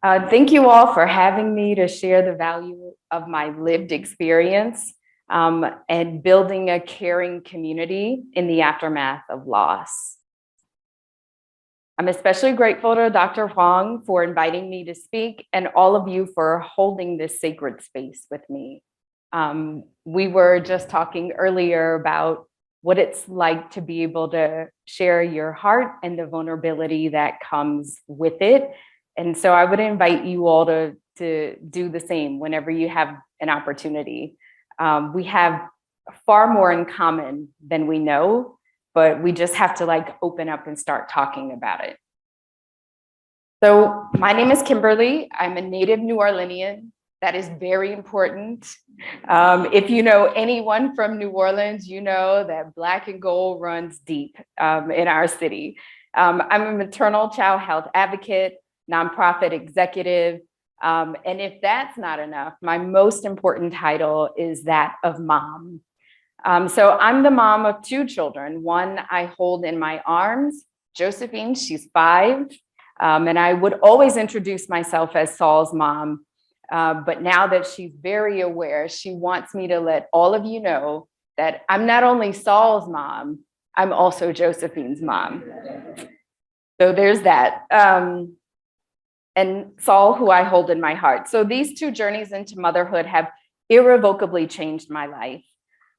Thank you all for having me to share the value of my lived experience and building a caring community in the aftermath of loss. I'm especially grateful to Dr. Huang for inviting me to speak and all of you for holding this sacred space with me. We were just talking earlier about what it's like to be able to share your heart and the vulnerability that comes with it. And so I would invite you all to do the same whenever you have an opportunity. We have far more in common than we know, but we just have to open up and start talking about it. So my name is Kimberly. I'm a native New Orleanian. That is very important. If you know anyone from New Orleans, you know that Black and gold runs deep in our city. I'm a maternal child health advocate, nonprofit executive, and if that's not enough, my most important title is that of mom. So I'm the mom of two children. One I hold in my arms, Josephine, she's 5, and I would always introduce myself as Saul's mom. But now that she's very aware, she wants me to let all of you know that I'm not only Saul's mom, I'm also Josephine's mom. So there's that. And Saul, who I hold in my heart. So these two journeys into motherhood have irrevocably changed my life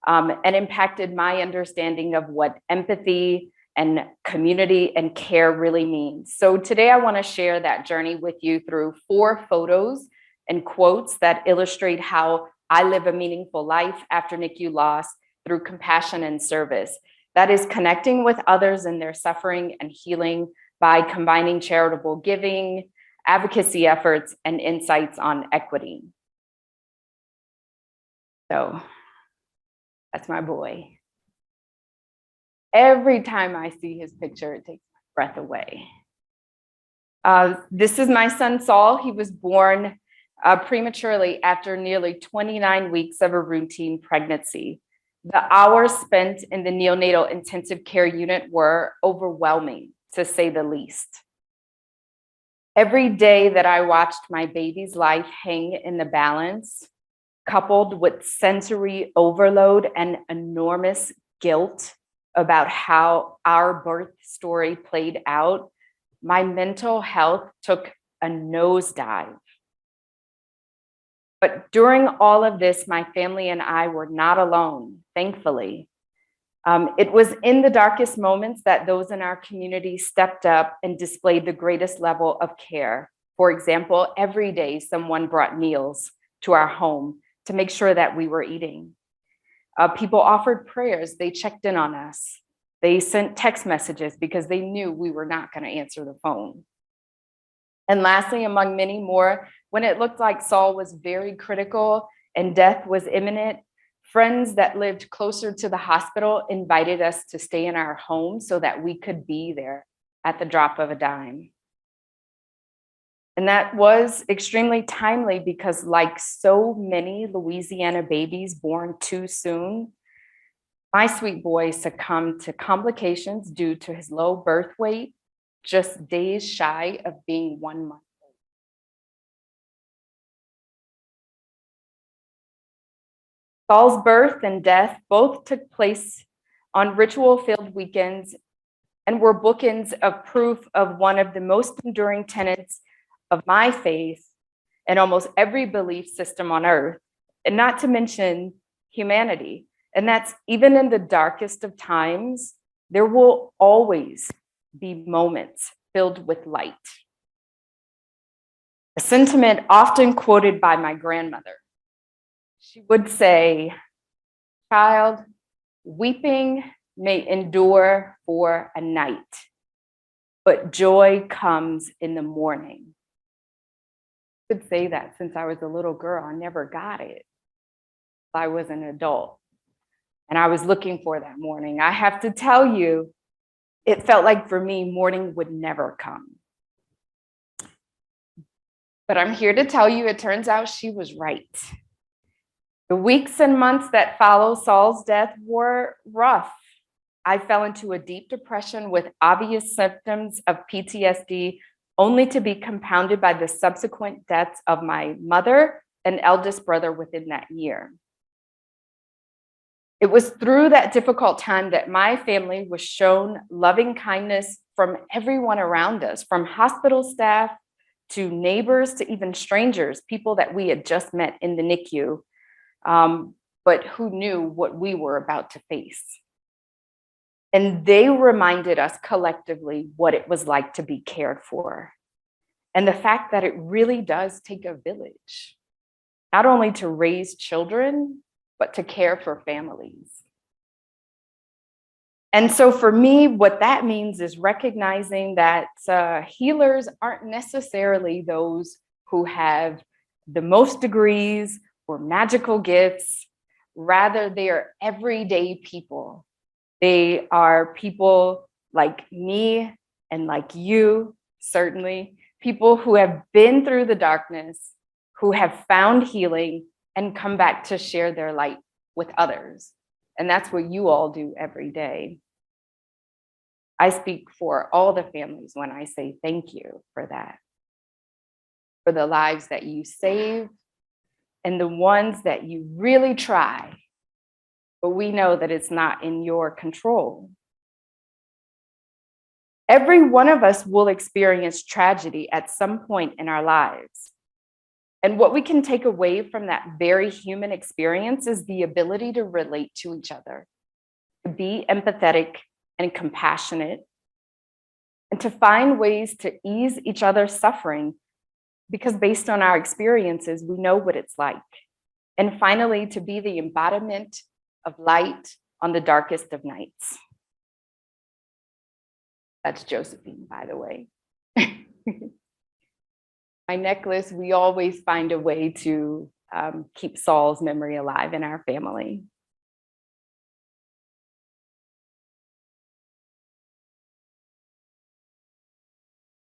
and impacted my understanding of what empathy and community and care really means. So today I want to share that journey with you through 4 photos and quotes that illustrate how I live a meaningful life after NICU loss through compassion and service. That is connecting with others in their suffering and healing by combining charitable giving, advocacy efforts, and insights on equity. So that's my boy. Every time I see his picture, it takes my breath away. This is my son, Saul. He was born prematurely after nearly 29 weeks of a routine pregnancy. The hours spent in the neonatal intensive care unit were overwhelming, to say the least. Every day that I watched my baby's life hang in the balance, coupled with sensory overload and enormous guilt about how our birth story played out, my mental health took a nosedive. But during all of this, my family and I were not alone, thankfully. It was in the darkest moments that those in our community stepped up and displayed the greatest level of care. For example, every day someone brought meals to our home to make sure that we were eating. People offered prayers, they checked in on us. They sent text messages because they knew we were not going to answer the phone. And lastly, among many more, when it looked like Saul was very critical and death was imminent, friends that lived closer to the hospital invited us to stay in our home so that we could be there at the drop of a dime. And that was extremely timely because, like so many Louisiana babies born too soon, my sweet boy succumbed to complications due to his low birth weight, just days shy of being 1 month. Saul's birth and death both took place on ritual-filled weekends and were bookends of proof of one of the most enduring tenets of my faith and almost every belief system on earth, and not to mention humanity. And that's even in the darkest of times, there will always be moments filled with light. A sentiment often quoted by my grandmother. She would say, "Child, weeping may endure for a night, but joy comes in the morning." I could say that since I was a little girl. I never got it. I was an adult, and I was looking for that morning. I have to tell you, it felt like for me, morning would never come. But I'm here to tell you, it turns out she was right. The weeks and months that followed Saul's death were rough. I fell into a deep depression with obvious symptoms of PTSD only to be compounded by the subsequent deaths of my mother and eldest brother within that year. It was through that difficult time that my family was shown loving kindness from everyone around us, from hospital staff to neighbors to even strangers, people that we had just met in the NICU, but who knew what we were about to face. And they reminded us collectively what it was like to be cared for, and the fact that it really does take a village, not only to raise children, but to care for families. And so for me, what that means is recognizing that healers aren't necessarily those who have the most degrees or magical gifts. Rather, they are everyday people. They are people like me and like you, certainly, people who have been through the darkness, who have found healing and come back to share their light with others. And that's what you all do every day. I speak for all the families when I say thank you for that, for the lives that you save and the ones that you really try, but we know that it's not in your control. Every one of us will experience tragedy at some point in our lives. And what we can take away from that very human experience is the ability to relate to each other, to be empathetic and compassionate, and to find ways to ease each other's suffering, because based on our experiences, we know what it's like. And finally, to be the embodiment of light on the darkest of nights. That's Josephine, by the way. My necklace, we always find a way to keep Saul's memory alive in our family.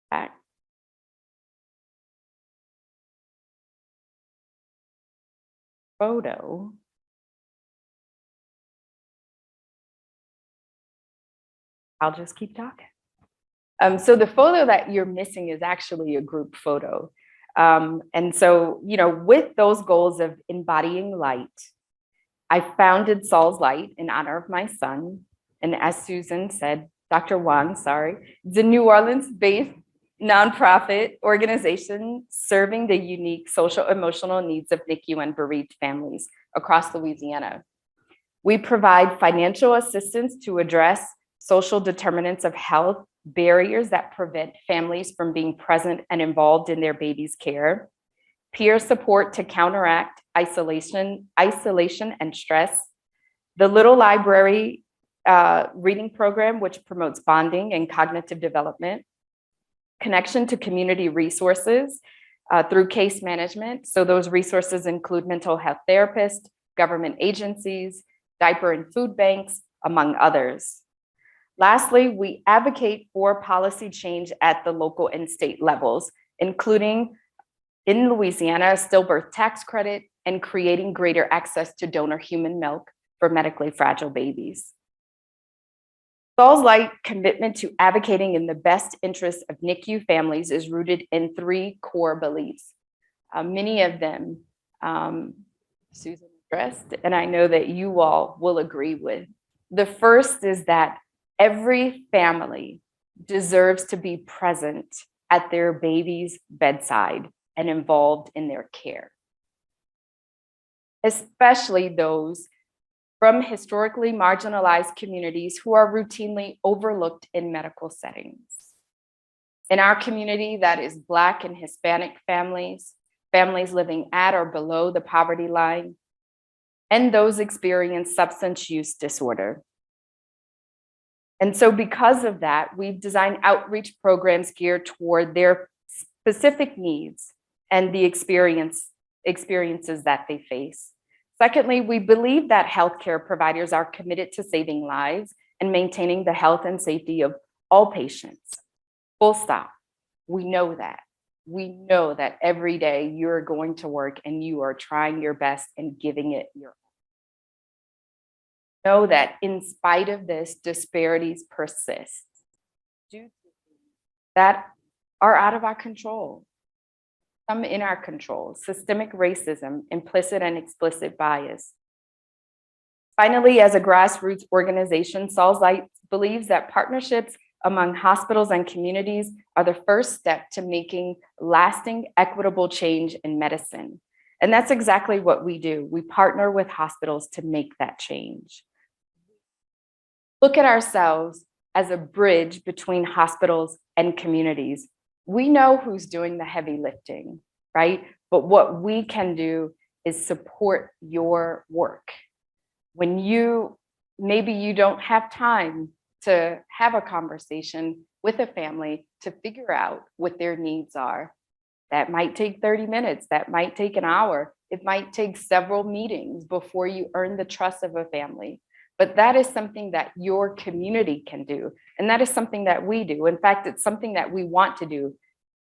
Back. Photo. I'll just keep talking. So the photo that you're missing is actually a group photo. And so, with those goals of embodying light, I founded Saul's Light in honor of my son. And as Susan said, Dr. Wang, sorry, it's a New Orleans-based nonprofit organization serving the unique social emotional needs of NICU and bereaved families across Louisiana. We provide financial assistance to address social determinants of health, barriers that prevent families from being present and involved in their baby's care, peer support to counteract isolation and stress, the Little Library reading program, which promotes bonding and cognitive development, connection to community resources through case management. So those resources include mental health therapists, government agencies, diaper and food banks, among others. Lastly, we advocate for policy change at the local and state levels, including in Louisiana, a stillbirth tax credit and creating greater access to donor human milk for medically fragile babies. Saul's Light commitment to advocating in the best interests of NICU families is rooted in 3 core beliefs. Many of them Susan addressed, and I know that you all will agree with. The first is that every family deserves to be present at their baby's bedside and involved in their care, especially those from historically marginalized communities who are routinely overlooked in medical settings. In our community, that is Black and Hispanic families, families living at or below the poverty line, and those experience substance use disorder. And so because of that, we've designed outreach programs geared toward their specific needs and the experiences that they face. Secondly, we believe that healthcare providers are committed to saving lives and maintaining the health and safety of all patients. Full stop. We know that. We know that every day you're going to work and you are trying your best and giving it your all. Know that in spite of this, disparities persist due to that are out of our control. Some in our control: systemic racism, implicit and explicit bias. Finally, as a grassroots organization, Saul's Light believes that partnerships among hospitals and communities are the first step to making lasting, equitable change in medicine. And that's exactly what we do. We partner with hospitals to make that change. Look at ourselves as a bridge between hospitals and communities. We know who's doing the heavy lifting, right? But what we can do is support your work. When maybe you don't have time to have a conversation with a family to figure out what their needs are. That might take 30 minutes, that might take an hour, it might take several meetings before you earn the trust of a family. But that is something that your community can do. And that is something that we do. In fact, it's something that we want to do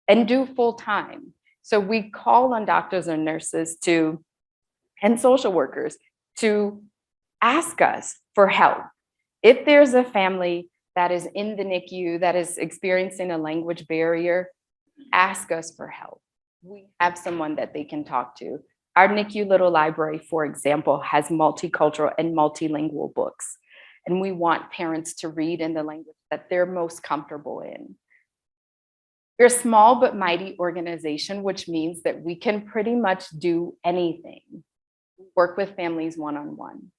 and do full time. So we call on doctors and nurses and social workers to ask us for help. If there's a family that is in the NICU that is experiencing a language barrier, ask us for help. We have someone that they can talk to. Our NICU Little Library, for example, has multicultural and multilingual books, and we want parents to read in the language that they're most comfortable in. We're a small but mighty organization, which means that we can pretty much do anything. We work with families one-on-one.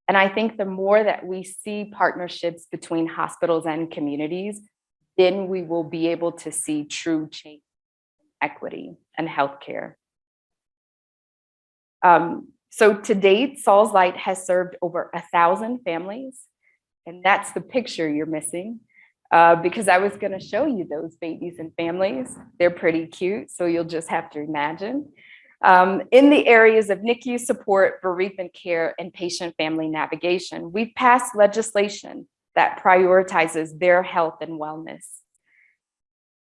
And I think the more that we see partnerships between hospitals and communities, then we will be able to see true change, equity, and healthcare. So to date, Saul's Light has served over 1,000 families, and that's the picture you're missing, because I was going to show you those babies and families. They're pretty cute, so you'll just have to imagine. In the areas of NICU support, bereavement care, and patient family navigation, we've passed legislation that prioritizes their health and wellness.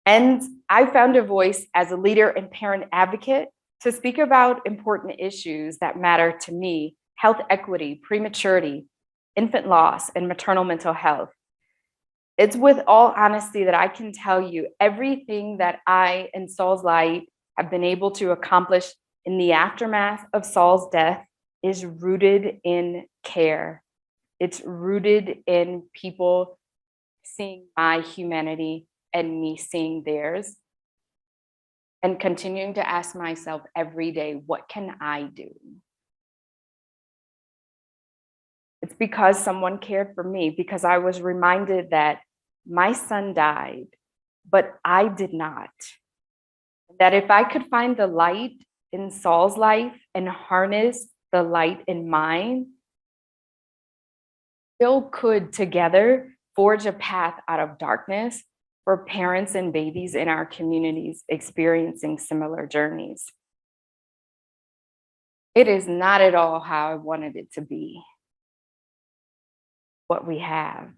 And I found a voice as a leader and parent advocate to speak about important issues that matter to me: health equity, prematurity, infant loss, and maternal mental health. It's with all honesty that I can tell you everything that I and Saul's Light have been able to accomplish in the aftermath of Saul's death is rooted in care. It's rooted in people seeing my humanity and me seeing theirs, and continuing to ask myself every day, what can I do? It's because someone cared for me, because I was reminded that my son died, but I did not. That if I could find the light in Saul's life and harness the light in mine, still could together forge a path out of darkness for parents and babies in our communities experiencing similar journeys. It is not at all how I wanted it to be, what we have.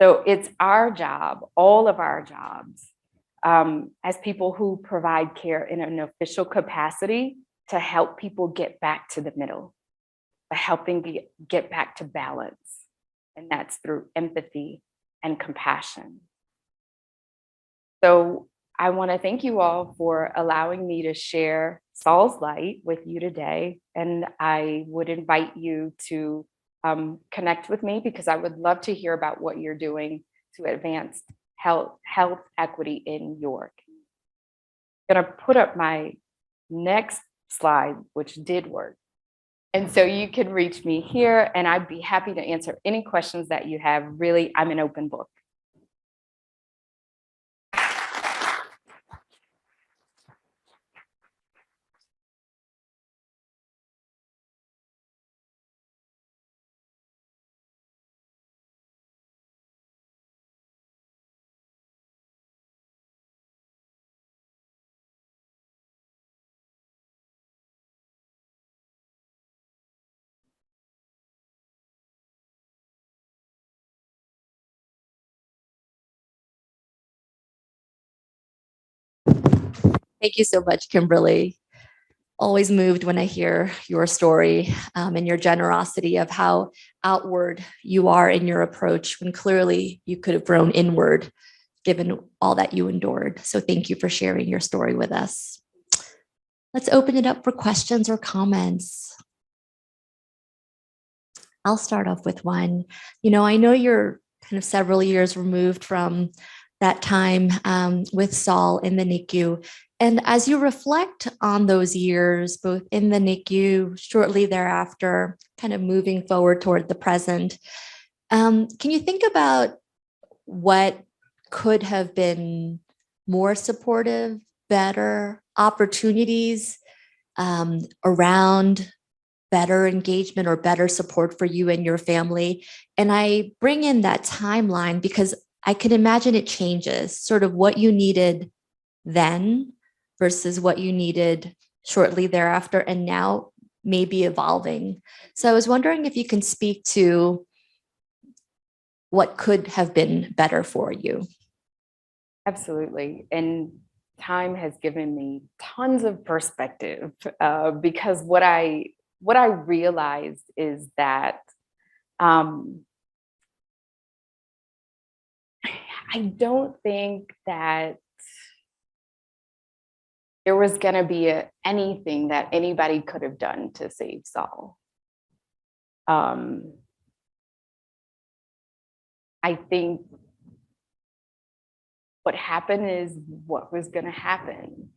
So it's our job, all of our jobs, as people who provide care in an official capacity, to help people get back to the middle, to helping get back to balance. And that's through empathy and compassion. So I want to thank you all for allowing me to share Saul's Light with you today. And I would invite you to connect with me, because I would love to hear about what you're doing to advance health equity in York. I'm going to put up my next slide, which did work. And so you can reach me here, and I'd be happy to answer any questions that you have. Really, I'm an open book. Thank you so much, Kimberly. Always moved when I hear your story and your generosity of how outward you are in your approach, when clearly you could have grown inward given all that you endured. So thank you for sharing your story with us. Let's open it up for questions or comments. I'll start off with one. I know you're kind of several years removed from that time with Saul in the NICU. And as you reflect on those years, both in the NICU, shortly thereafter, kind of moving forward toward the present, can you think about what could have been more supportive, better opportunities around better engagement or better support for you and your family? And I bring in that timeline because I can imagine it changes, sort of what you needed then versus what you needed shortly thereafter, and now maybe evolving. So I was wondering if you can speak to what could have been better for you. Absolutely. And time has given me tons of perspective because what I realized is that I don't think that there was going to be anything that anybody could have done to save Saul. I think what happened is what was going to happen.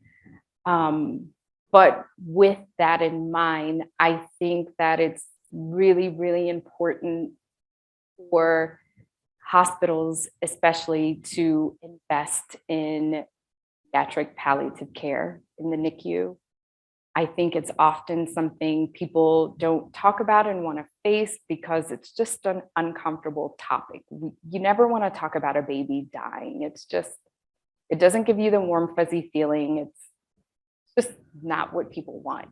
But with that in mind, I think that it's really, really important for hospitals, especially, to invest in pediatric palliative care in the NICU. I think it's often something people don't talk about and want to face because it's just an uncomfortable topic. You never want to talk about a baby dying. It doesn't give you the warm, fuzzy feeling. It's just not what people want,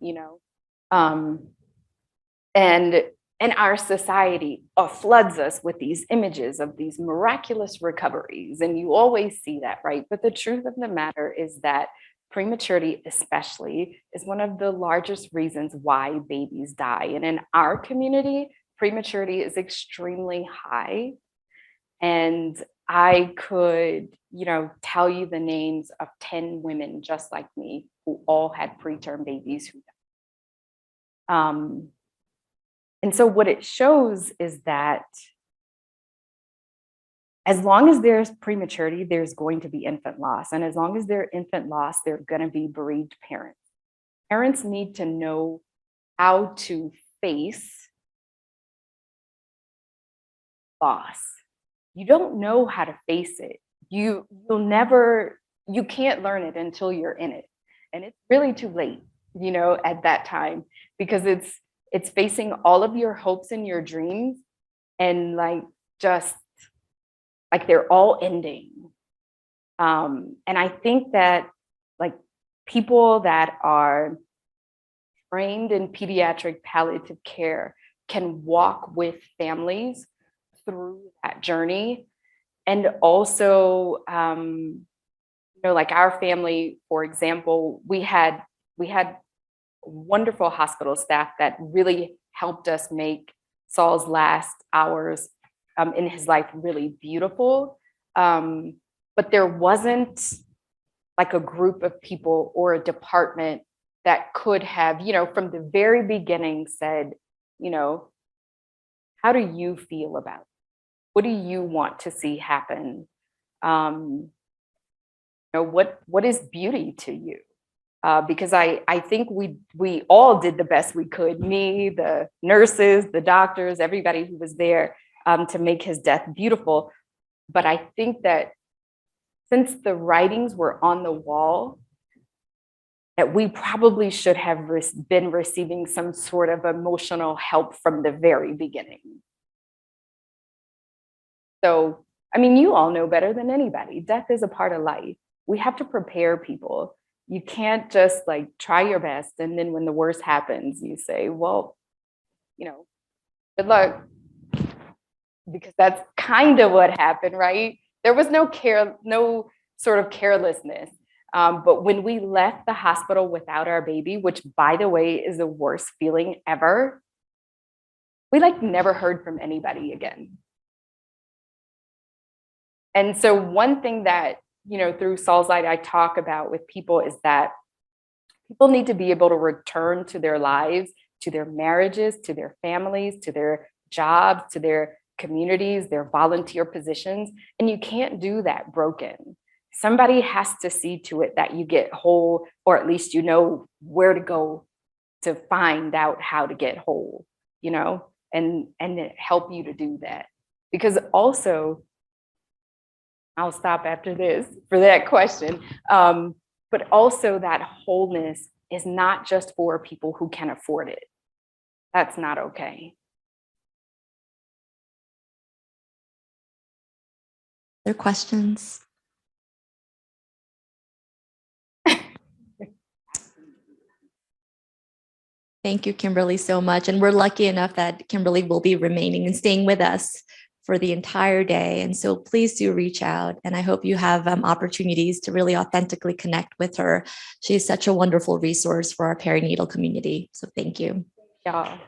And our society floods us with these images of these miraculous recoveries. And you always see that, right? But the truth of the matter is that prematurity, especially, is one of the largest reasons why babies die. And in our community, prematurity is extremely high. And I could, tell you the names of 10 women just like me who all had preterm babies who died. And so what it shows is that as long as there's prematurity, there's going to be infant loss. And as long as there's infant loss, there are going to be bereaved parents. Parents need to know how to face loss. You don't know how to face it. You can't learn it until you're in it. And it's really too late, at that time, because it's facing all of your hopes and your dreams and just they're all ending. And I think that people that are trained in pediatric palliative care can walk with families through that journey. And also, our family, for example, we had wonderful hospital staff that really helped us make Saul's last hours in his life really beautiful. But there wasn't a group of people or a department that could have, from the very beginning said, how do you feel about it? What do you want to see happen? What is beauty to you? Because I think we all did the best we could. Me, the nurses, the doctors, everybody who was there to make his death beautiful. But I think that since the writings were on the wall, that we probably should have been receiving some sort of emotional help from the very beginning. So, you all know better than anybody. Death is a part of life. We have to prepare people. You can't just try your best. And then when the worst happens, you say, well, good luck. Because that's kind of what happened, right? There was no sort of carelessness. But when we left the hospital without our baby, which by the way, is the worst feeling ever, we never heard from anybody again. And so one thing that, through Saul's Light, I talk about with people is that people need to be able to return to their lives, to their marriages, to their families, to their jobs, to their communities, their volunteer positions. And you can't do that broken. Somebody has to see to it that you get whole, or at least you know where to go to find out how to get whole, and help you to do that. Because also, I'll stop after this for that question. But also that wholeness is not just for people who can afford it. That's not okay. Other questions? Thank you, Kimberly, so much. And we're lucky enough that Kimberly will be remaining and staying with us for the entire day. And so please do reach out. And I hope you have opportunities to really authentically connect with her. She is such a wonderful resource for our perinatal community. So thank you. Yeah.